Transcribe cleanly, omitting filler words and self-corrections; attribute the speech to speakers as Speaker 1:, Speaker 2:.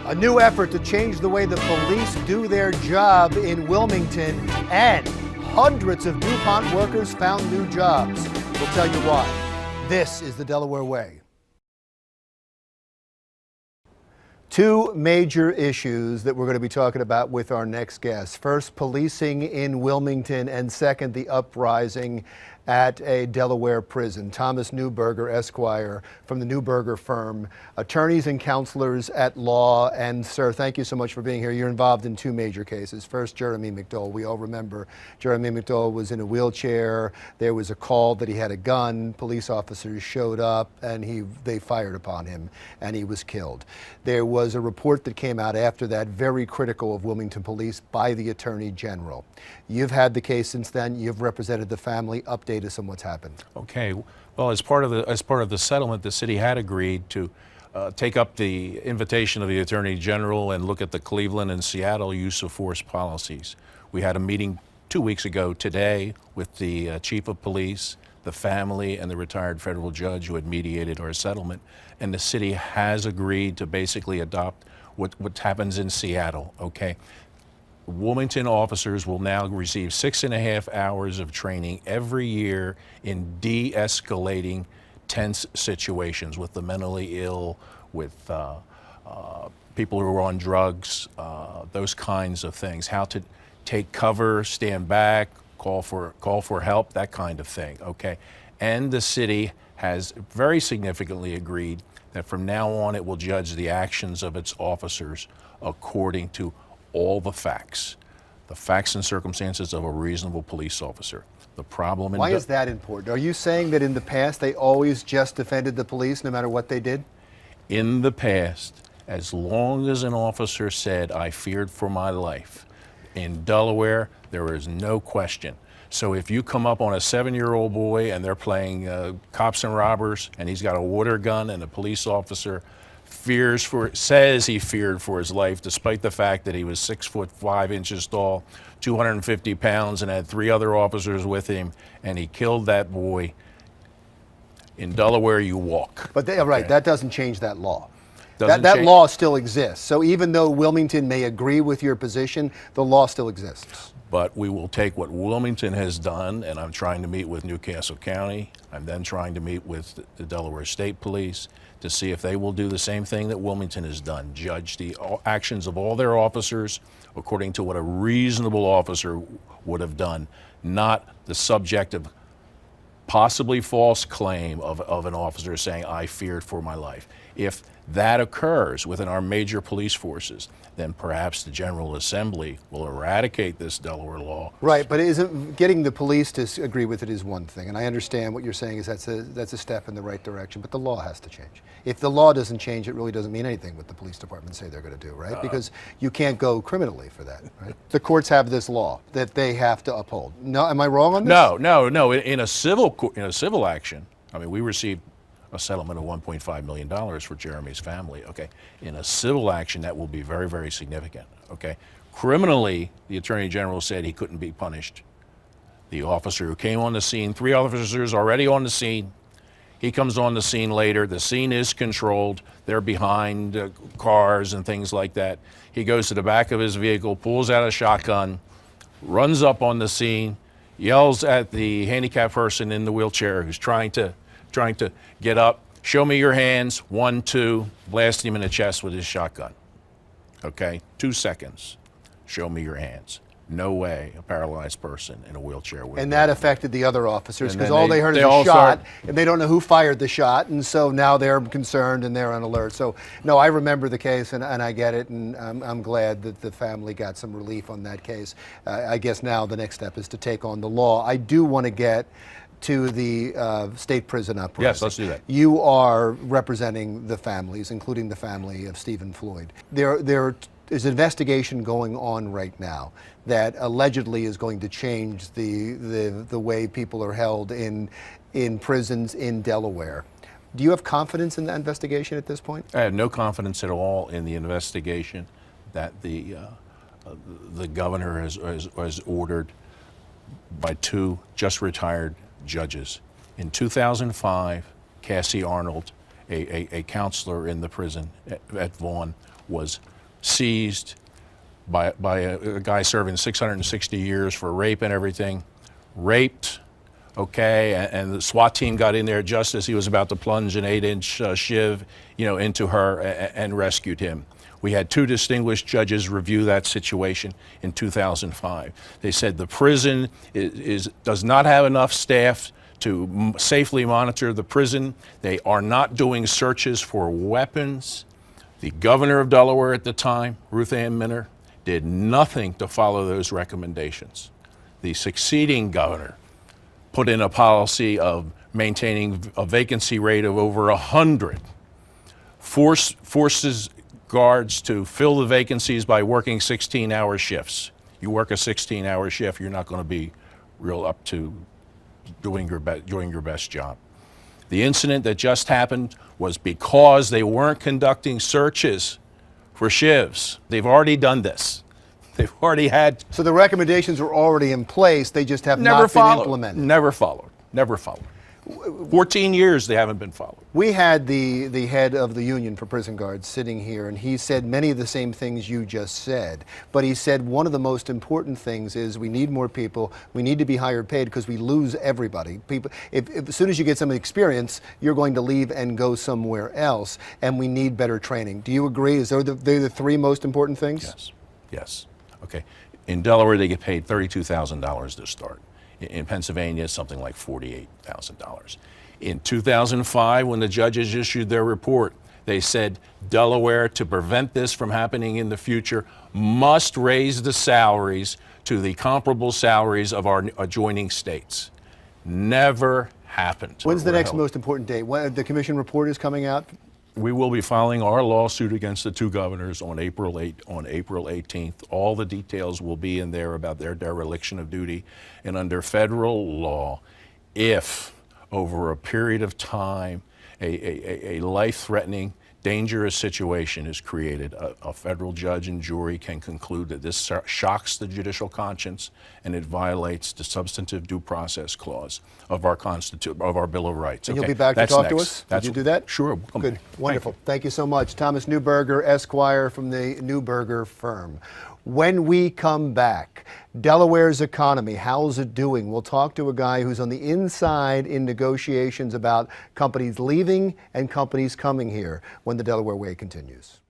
Speaker 1: A new effort to change the way the police do their job in Wilmington, and hundreds of DuPont workers found new jobs. We'll tell you why. This is the Delaware Way. Two major issues that we're going to be talking about with our next guest. First, policing in Wilmington, and second, the uprising at a Delaware prison. Thomas Neuberger, Esquire, from the Neuberger Firm, attorneys and counselors at law. And sir, thank you so much for being here. You're involved in two major cases. First, Jeremy McDowell. We all remember Jeremy McDowell was in a wheelchair. There was a call that he had a gun. Police officers showed up and they fired upon him and he was killed. There was a report that came out after that, very critical of Wilmington police, by the Attorney General. You've had the case since then. You've represented the family. Update us on what's happened.
Speaker 2: Okay. Well, as part of the settlement, the city had agreed to take up the invitation of the Attorney General and look at the Cleveland and Seattle use of force policies. We had a meeting 2 weeks ago today with the chief of police, the family, and the retired federal judge who had mediated our settlement. And the city has agreed to basically adopt what happens in Seattle, okay? Wilmington officers will now receive 6.5 hours of training every year in de-escalating tense situations with the mentally ill, with people who are on drugs, those kinds of things. How to take cover, stand back, call for help, that kind of thing, okay? And the city has very significantly agreed that from now on it will judge the actions of its officers according to all the facts and circumstances of a reasonable police officer. The problem in
Speaker 1: Why is that important? Are you saying that in the past they always just defended the police no matter what they did?
Speaker 2: In the past, as long as an officer said, "I feared for my life," in Delaware, there is no question. So if you come up on a 7-year-old boy and they're playing cops and robbers and he's got a water gun and a police officer says he feared for his life, despite the fact that he was 6'5" tall, 250 pounds, and had 3 other officers with him, and he killed that boy, in Delaware you walk.
Speaker 1: But right, that doesn't change that law.
Speaker 2: That
Speaker 1: law still exists. So even though Wilmington may agree with your position, the law still exists.
Speaker 2: But we will take what Wilmington has done, and I'm trying to meet with Newcastle County. I'm then trying to meet with the Delaware State Police to see if they will do the same thing that Wilmington has done, judge the actions of all their officers according to what a reasonable officer would have done, not the subjective, possibly false claim of an officer saying, "I feared for my life." If that occurs within our major police forces, then perhaps the General Assembly will eradicate this Delaware law.
Speaker 1: Right, but isn't getting the police to agree with it is one thing, and I understand what you're saying is that's a step in the right direction, but the law has to change. If the law doesn't change, it really doesn't mean anything what the police department say they're going to do, right? Because you can't go criminally for that, right? The courts have this law that they have to uphold. No, am I wrong on this?
Speaker 2: No. In a civil action, I mean, we received a settlement of $1.5 million for Jeremy's family, okay? In a civil action, that will be very, very significant, okay? Criminally, the Attorney General said he couldn't be punished. The officer who came on the scene, 3 officers already on the scene, he comes on the scene later, the scene is controlled, they're behind cars and things like that. He goes to the back of his vehicle, pulls out a shotgun, runs up on the scene, yells at the handicapped person in the wheelchair who's trying to get up, "Show me your hands," 1, 2, blast him in the chest with his shotgun. Okay, 2 seconds, "Show me your hands." No way a paralyzed person in a wheelchair would.
Speaker 1: And that affected the other officers because all they heard is a shot, and they don't know who fired the shot, and so now they're concerned and they're on alert. So, no, I remember the case, and I get it, and I'm glad that the family got some relief on that case. I guess now the next step is to take on the law. I do want to get to the state prison uprising.
Speaker 2: Yes, let's do that.
Speaker 1: You are representing the families, including the family of Stephen Floyd. There is an investigation going on right now that allegedly is going to change the way people are held in prisons in Delaware. Do you have confidence in that investigation at this point?
Speaker 2: I have no confidence at all in the investigation that the governor has ordered by 2 just retired judges. In 2005, Cassie Arnold, a counselor in the prison at Vaughn, was seized by a guy serving 660 years for rape and everything, raped, okay, and the SWAT team got in there just as he was about to plunge an 8-inch shiv, into her and rescued him. We had 2 distinguished judges review that situation in 2005. They said the prison does not have enough staff to safely monitor the prison. They are not doing searches for weapons. The governor of Delaware at the time, Ruth Ann Minner, did nothing to follow those recommendations. The succeeding governor put in a policy of maintaining a vacancy rate of over 100, forces guards to fill the vacancies by working 16-hour shifts. You work a 16-hour shift, you're not going to be real up to doing your best job. The incident that just happened was because they weren't conducting searches for shivs. They've already done this. They've already had.
Speaker 1: So the recommendations were already in place, they just have not been implemented.
Speaker 2: Never followed. 14 years they haven't been followed.
Speaker 1: We had the head of the union for prison guards sitting here, and he said many of the same things you just said. But he said one of the most important things is we need more people. We need to be higher paid because we lose everybody. People, if as soon as you get some experience, you're going to leave and go somewhere else, and we need better training. Do you agree? Is they're the 3 most important things?
Speaker 2: Yes. Okay. In Delaware, they get paid $32,000 to start. In Pennsylvania, it's something like $48,000. In 2005, when the judges issued their report, they said Delaware, to prevent this from happening in the future, must raise the salaries to the comparable salaries of our adjoining states. Never happened.
Speaker 1: When's the next most important date? When the commission report is coming out?
Speaker 2: We will be filing our lawsuit against the 2 governors on April 18th. All the details will be in there about their dereliction of duty. And under federal law, if over a period of time a life-threatening, dangerous situation is created, a federal judge and jury can conclude that this shocks the judicial conscience and it violates the substantive due process clause of our Bill of Rights.
Speaker 1: And you'll be back to talk to us? Did you do that?
Speaker 2: Sure.
Speaker 1: Good. Wonderful. Thank you so much. Thomas Neuberger, Esquire from the Neuberger Firm. When we come back, Delaware's economy, how's it doing? We'll talk to a guy who's on the inside in negotiations about companies leaving and companies coming here when the Delaware Way continues.